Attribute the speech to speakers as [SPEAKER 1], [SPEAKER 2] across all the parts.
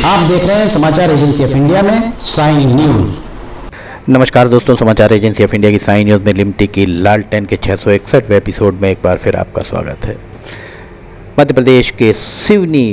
[SPEAKER 1] आप देख रहे हैं समाचार एजेंसी ऑफ इंडिया में साइन न्यूज।
[SPEAKER 2] नमस्कार दोस्तों, समाचार एजेंसी ऑफ इंडिया की साइन न्यूज़ में लिमटी की लालटेन के 661वें एपिसोड में एक बार फिर आपका स्वागत है। मध्य प्रदेश के सिवनी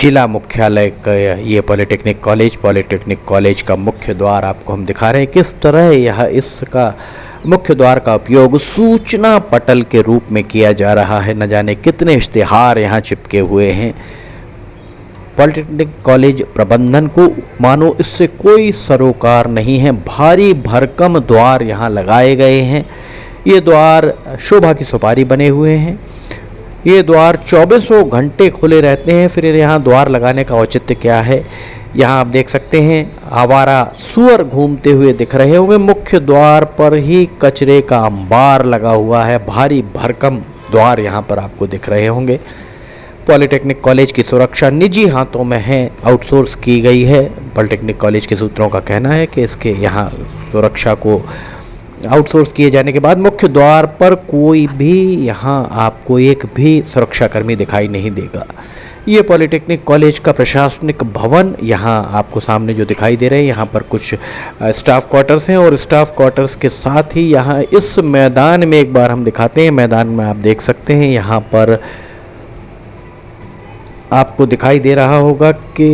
[SPEAKER 2] जिला मुख्यालय का ये पॉलिटेक्निक कॉलेज का मुख्य द्वार आपको हम दिखा रहे हैं। किस तरह यह इसका मुख्य द्वार का उपयोग सूचना पटल के रूप में किया जा रहा है। न जाने कितने इश्तिहार यहाँ चिपके हुए हैं। पॉलिटेक्निक कॉलेज प्रबंधन को मानो इससे कोई सरोकार नहीं है। भारी भरकम द्वार यहाँ लगाए गए हैं। ये द्वार शोभा की सुपारी बने हुए हैं। ये द्वार 24 घंटे खुले रहते हैं। फिर यहाँ द्वार लगाने का औचित्य क्या है? यहाँ आप देख सकते हैं आवारा सूअर घूमते हुए दिख रहे होंगे। मुख्य द्वार पर ही कचरे का अंबार लगा हुआ है। भारी भरकम द्वार यहाँ पर आपको दिख रहे होंगे। पॉलिटेक्निक कॉलेज की सुरक्षा निजी हाथों में है, आउटसोर्स की गई है। पॉलिटेक्निक कॉलेज के सूत्रों का कहना है कि इसके यहाँ सुरक्षा को आउटसोर्स किए जाने के बाद मुख्य द्वार पर कोई भी यहाँ आपको एक भी सुरक्षाकर्मी दिखाई नहीं देगा। ये पॉलिटेक्निक कॉलेज का प्रशासनिक भवन यहाँ आपको सामने जो दिखाई दे रहे हैं, यहाँ पर कुछ स्टाफ क्वार्टर्स हैं और स्टाफ क्वार्टर्स के साथ ही यहाँ इस मैदान में एक बार हम दिखाते हैं। मैदान में आप देख सकते हैं यहाँ पर आपको दिखाई दे रहा होगा कि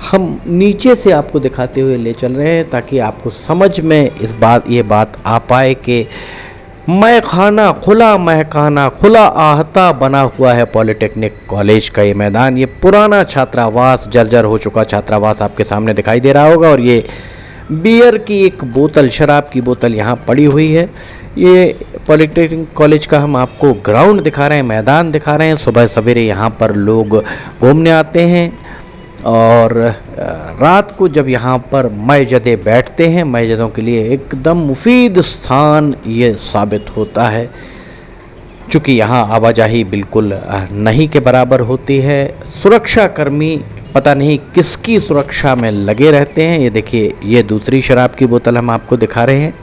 [SPEAKER 2] हम नीचे से आपको दिखाते हुए ले चल रहे हैं ताकि आपको समझ में ये बात आ पाए कि मैखाना खुला महकाना खुला आहता बना हुआ है पॉलिटेक्निक कॉलेज का ये मैदान। ये पुराना छात्रावास, जर्जर हो चुका छात्रावास आपके सामने दिखाई दे रहा होगा और ये बियर की एक बोतल, शराब की बोतल यहाँ पड़ी हुई है। ये पॉलिटेक्निक कॉलेज का हम आपको ग्राउंड दिखा रहे हैं, मैदान दिखा रहे हैं। सुबह सवेरे यहाँ पर लोग घूमने आते हैं और रात को जब यहाँ पर मस्जिदें बैठते हैं, मस्जिदों के लिए एकदम मुफीद स्थान ये साबित होता है। चूँकि यहाँ आवाजाही बिल्कुल नहीं के बराबर होती है। सुरक्षाकर्मी पता नहीं किसकी सुरक्षा में लगे रहते हैं। ये देखिए, ये दूसरी शराब की बोतल हम आपको दिखा रहे हैं।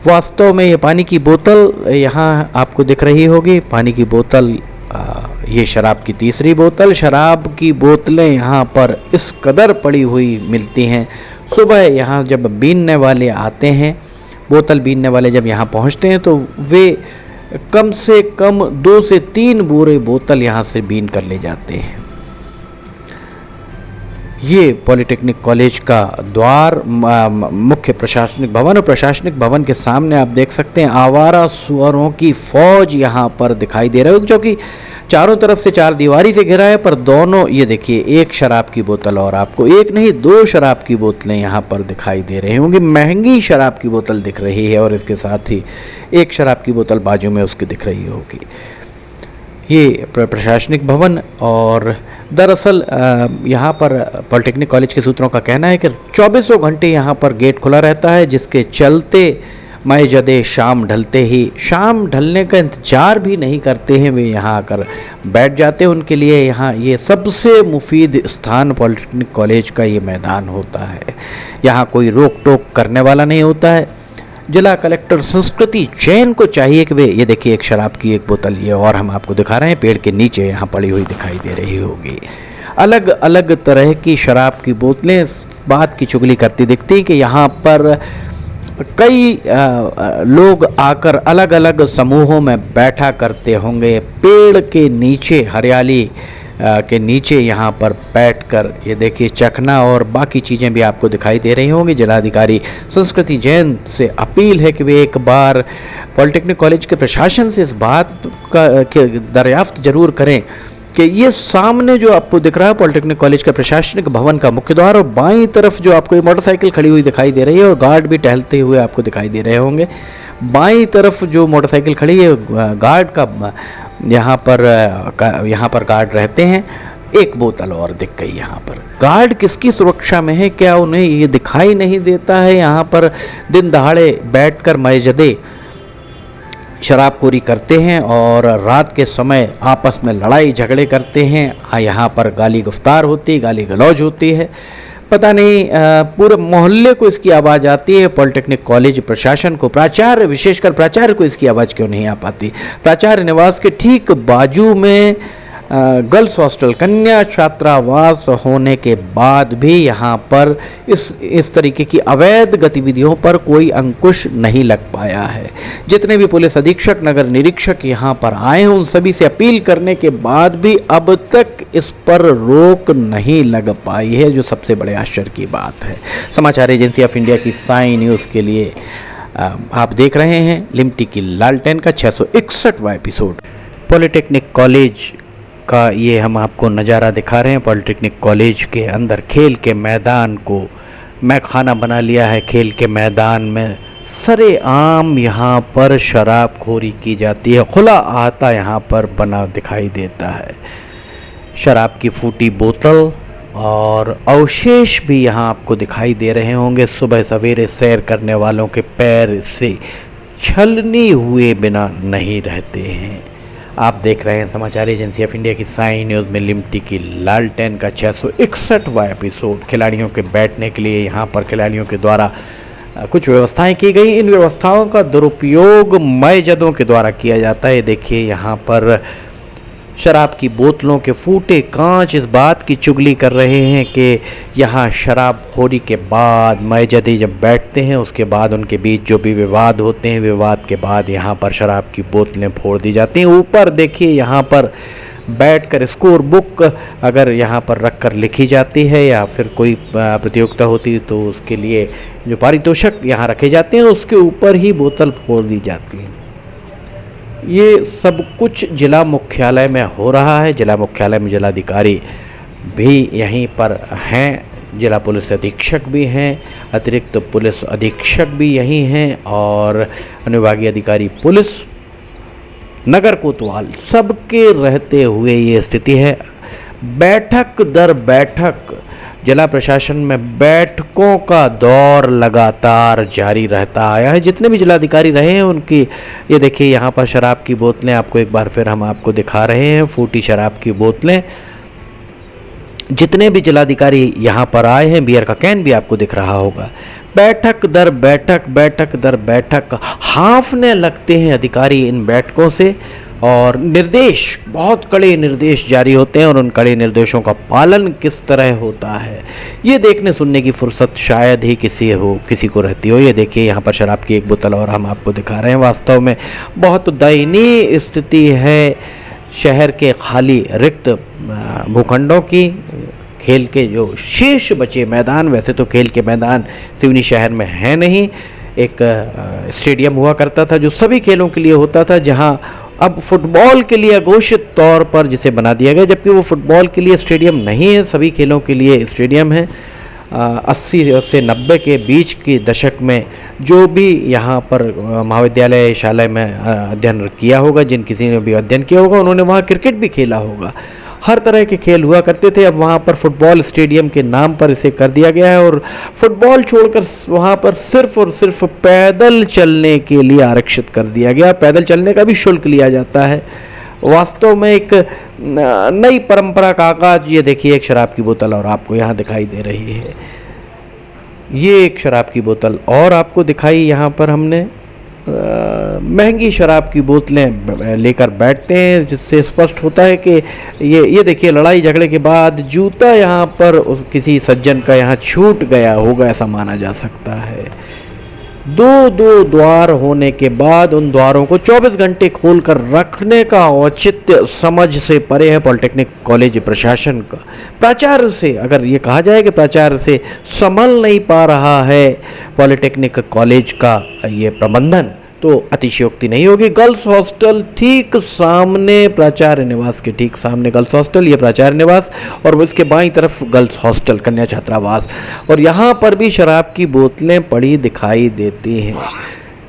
[SPEAKER 2] वास्तव में ये पानी की बोतल यहाँ आपको दिख रही होगी। पानी की बोतल, ये शराब की तीसरी बोतल। शराब की बोतलें यहाँ पर इस कदर पड़ी हुई मिलती हैं। सुबह यहाँ जब बीनने वाले आते हैं, बोतल बीनने वाले जब यहाँ पहुँचते हैं तो वे कम से कम 2 से 3 बोरे बोतल यहाँ से बीन कर ले जाते हैं। ये पॉलिटेक्निक कॉलेज का द्वार, मुख्य प्रशासनिक भवन, और प्रशासनिक भवन के सामने आप देख सकते हैं आवारा सुअरों की फौज यहाँ पर दिखाई दे रही है, जो कि चारों तरफ से 4 दीवारी से घिरा है। पर दोनों, ये देखिए, एक शराब की बोतल और आपको एक नहीं 2 शराब की बोतलें यहाँ पर दिखाई दे रही होंगी। महंगी शराब की बोतल दिख रही है और इसके साथ ही एक शराब की बोतल बाजू में उसकी दिख रही होगी। ये प्रशासनिक भवन, और दरअसल यहाँ पर पॉलिटेक्निक कॉलेज के सूत्रों का कहना है कि 24 घंटे यहाँ पर गेट खुला रहता है, जिसके चलते मस्जिदें शाम ढलने का इंतज़ार भी नहीं करते हैं। वे यहाँ आकर बैठ जाते हैं। उनके लिए यहाँ ये सबसे मुफीद स्थान पॉलिटेक्निक कॉलेज का ये मैदान होता है। यहाँ कोई रोक टोक करने वाला नहीं होता है। जिला कलेक्टर संस्कृति जैन को चाहिए कि वे, ये देखिए, एक शराब की एक बोतल ये और हम आपको दिखा रहे हैं, पेड़ के नीचे यहाँ पड़ी हुई दिखाई दे रही होगी। अलग अलग तरह की शराब की बोतलें बात की चुगली करती दिखती कि यहाँ पर कई लोग आकर अलग अलग समूहों में बैठा करते होंगे। पेड़ के नीचे, हरियाली के नीचे यहाँ पर बैठकर, ये देखिए, चखना और बाकी चीज़ें भी आपको दिखाई दे रही होंगी। जिलाधिकारी संस्कृति जैन से अपील है कि वे एक बार पॉलिटेक्निक कॉलेज के प्रशासन से इस बात का दरियाफ्त जरूर करें कि ये सामने जो आपको दिख रहा है पॉलिटेक्निक कॉलेज का प्रशासनिक भवन का मुख्य द्वार, और बाईं तरफ जो आपको ये मोटरसाइकिल खड़ी हुई दिखाई दे रही है और गार्ड भी टहलते हुए आपको दिखाई दे रहे होंगे। बाईं तरफ जो मोटरसाइकिल खड़ी है, गार्ड का यहाँ पर गार्ड रहते हैं। एक बोतल और दिख गई यहाँ पर। गार्ड किसकी सुरक्षा में है? क्या उन्हें ये दिखाई नहीं देता है यहाँ पर दिन दहाड़े बैठकर मस्जिदें शराबखोरी करते हैं और रात के समय आपस में लड़ाई झगड़े करते हैं। यहाँ पर गाली गुफ्तार होती है, गाली गलौज होती है। पता नहीं पूरे मोहल्ले को इसकी आवाज़ आती है। पॉलिटेक्निक कॉलेज प्रशासन को, प्राचार्य, विशेषकर प्राचार्य को इसकी आवाज़ क्यों नहीं आ पाती? प्राचार्य निवास के ठीक बाजू में गर्ल्स हॉस्टल कन्या छात्रावास होने के बाद भी यहाँ पर इस तरीके की अवैध गतिविधियों पर कोई अंकुश नहीं लग पाया है। जितने भी पुलिस अधीक्षक नगर निरीक्षक यहाँ पर आए हैं उन सभी से अपील करने के बाद भी अब तक इस पर रोक नहीं लग पाई है, जो सबसे बड़े आश्चर्य की बात है। समाचार एजेंसी ऑफ इंडिया की साई न्यूज़ के लिए आप देख रहे हैं लिमटी की लालटेन का 661वां एपिसोड। पॉलिटेक्निक कॉलेज का ये हम आपको नज़ारा दिखा रहे हैं। पॉलिटेक्निक कॉलेज के अंदर खेल के मैदान को मैं खाना बना लिया है। खेल के मैदान में सरेआम यहाँ पर शराबखोरी की जाती है। खुला आहता यहाँ पर बना दिखाई देता है। शराब की फूटी बोतल और अवशेष भी यहाँ आपको दिखाई दे रहे होंगे। सुबह सवेरे सैर करने वालों के पैर से छलनी हुए बिना नहीं रहते हैं। आप देख रहे हैं समाचार एजेंसी ऑफ इंडिया की साई न्यूज़ में लिमटी की लालटेन का 661वां एपिसोड। खिलाड़ियों के बैठने के लिए यहाँ पर खिलाड़ियों के द्वारा कुछ व्यवस्थाएं की गई। इन व्यवस्थाओं का दुरुपयोग मयजदों के द्वारा किया जाता है। देखिए यहाँ पर शराब की बोतलों के फूटे कांच इस बात की चुगली कर रहे हैं कि यहाँ शराबखोरी के बाद मयजदी जब बैठते हैं उसके बाद उनके बीच जो भी विवाद होते हैं, विवाद के बाद यहाँ पर शराब की बोतलें फोड़ दी जाती हैं। ऊपर देखिए यहाँ पर बैठकर स्कोर बुक अगर यहाँ पर रख कर लिखी जाती है या फिर कोई प्रतियोगिता होती है तो उसके लिए जो पारितोषिक यहाँ रखे जाते हैं उसके ऊपर ही बोतल फोड़ दी जाती है। ये सब कुछ जिला मुख्यालय में हो रहा है। जिला मुख्यालय में जिलाधिकारी भी यहीं पर हैं, जिला पुलिस अधीक्षक भी हैं, अतिरिक्त पुलिस अधीक्षक भी यहीं हैं और अनुविभागीय अधिकारी पुलिस नगर कोतवाल सबके रहते हुए ये स्थिति है। बैठक दर बैठक जिला प्रशासन में बैठकों का दौर लगातार जारी रहता आया है। जितने भी जिलाधिकारी रहे हैं उनकी ये देखिए यहाँ पर शराब की बोतलें आपको एक बार फिर हम आपको दिखा रहे हैं। फूटी शराब की बोतलें जितने भी जिलाधिकारी यहाँ पर आए हैं, बियर का कैन भी आपको दिख रहा होगा। बैठक दर बैठक हाँफने लगते हैं अधिकारी इन बैठकों से और निर्देश, बहुत कड़े निर्देश जारी होते हैं और उन कड़े निर्देशों का पालन किस तरह होता है ये देखने सुनने की फुर्सत शायद ही किसी को रहती हो। ये देखिए यहाँ पर शराब की एक बोतल और हम आपको दिखा रहे हैं। वास्तव में बहुत दयनीय स्थिति है शहर के खाली रिक्त भूखंडों की। खेल के जो शेष बचे मैदान, वैसे तो खेल के मैदान सिवनी शहर में है नहीं। एक स्टेडियम हुआ करता था जो सभी खेलों के लिए होता था, जहां अब फुटबॉल के लिए अघोषित तौर पर जिसे बना दिया गया, जबकि वो फुटबॉल के लिए स्टेडियम नहीं है, सभी खेलों के लिए स्टेडियम है। 80 से 90 के बीच के दशक में जो भी यहाँ पर महाविद्यालय शाला में अध्ययन किया होगा, जिन किसी ने भी अध्ययन किया होगा, उन्होंने वहाँ क्रिकेट भी खेला होगा। हर तरह के खेल हुआ करते थे। अब वहाँ पर फुटबॉल स्टेडियम के नाम पर इसे कर दिया गया है और फुटबॉल छोड़कर वहाँ पर सिर्फ और सिर्फ पैदल चलने के लिए आरक्षित कर दिया गया। पैदल चलने का भी शुल्क लिया जाता है। वास्तव में एक नई परंपरा का आगाज। ये देखिए एक शराब की बोतल और आपको यहाँ दिखाई दे रही है। ये एक शराब की बोतल और आपको दिखाई यहाँ पर हमने। महंगी शराब की बोतलें लेकर बैठते हैं, जिससे स्पष्ट होता है कि ये देखिए लड़ाई झगड़े के बाद जूता यहाँ पर किसी सज्जन का यहाँ छूट गया होगा, ऐसा माना जा सकता है। दो द्वार होने के बाद उन द्वारों को 24 घंटे खोलकर रखने का औचित्य समझ से परे है पॉलिटेक्निक कॉलेज प्रशासन का। प्राचार्य से अगर ये कहा जाए कि प्राचार्य से संभल नहीं पा रहा है पॉलिटेक्निक कॉलेज का ये प्रबंधन, तो अतिशयोक्ति नहीं होगी। गर्ल्स हॉस्टल ठीक सामने, प्राचार्य निवास के ठीक सामने गर्ल्स हॉस्टल, ये प्राचार्य निवास, और इसके बाईं तरफ गर्ल्स हॉस्टल कन्या छात्रावास, और यहाँ पर भी शराब की बोतलें पड़ी दिखाई देती हैं।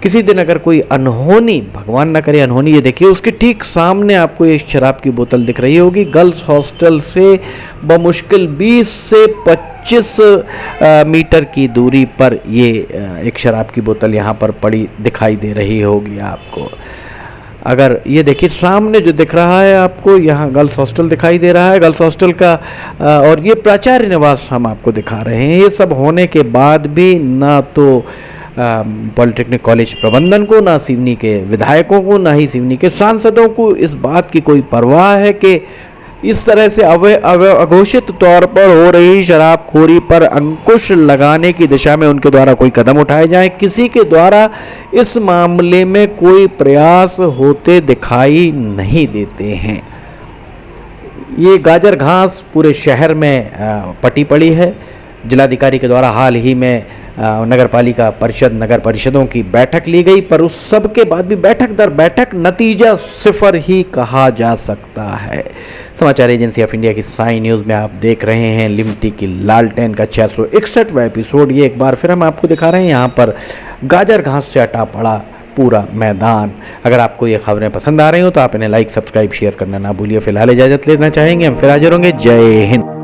[SPEAKER 2] किसी दिन अगर कोई अनहोनी, भगवान न करे अनहोनी, ये देखिए उसके ठीक सामने आपको एक शराब की बोतल दिख रही होगी। गर्ल्स हॉस्टल से बमुश्किल 20 से 25 मीटर की दूरी पर ये एक शराब की बोतल यहाँ पर पड़ी दिखाई दे रही होगी आपको। अगर ये देखिए सामने जो दिख रहा है आपको, यहाँ गर्ल्स हॉस्टल दिखाई दे रहा है, गर्ल्स हॉस्टल का, और ये प्राचार्य निवास हम आपको दिखा रहे हैं। ये सब होने के बाद भी ना तो पॉलिटेक्निक कॉलेज प्रबंधन को, ना सिवनी के विधायकों को, ना ही सिवनी के सांसदों को इस बात की कोई परवाह है कि इस तरह से अघोषित तौर पर हो रही शराबखोरी पर अंकुश लगाने की दिशा में उनके द्वारा कोई कदम उठाए जाएं, किसी के द्वारा इस मामले में कोई प्रयास होते दिखाई नहीं देते हैं। ये गाजर घास पूरे शहर में पटी पड़ी है। जिलाधिकारी के द्वारा हाल ही में नगर पालिका परिषद नगर परिषदों की बैठक ली गई, पर उस सब के बाद भी बैठक दर बैठक नतीजा सिफर ही कहा जा सकता है। समाचार एजेंसी ऑफ इंडिया की साई न्यूज़ में आप देख रहे हैं लिमटी की लालटेन का 661वां एपिसोड। ये एक बार फिर हम आपको दिखा रहे हैं यहाँ पर गाजर घास से अटा पड़ा पूरा मैदान। अगर आपको ये खबरें पसंद आ रही हो तो आप इन्हें लाइक, सब्सक्राइब, शेयर करना ना भूलिए। फिलहाल इजाज़त लेना चाहेंगे, हम फिर हाजिर होंगे। जय हिंद।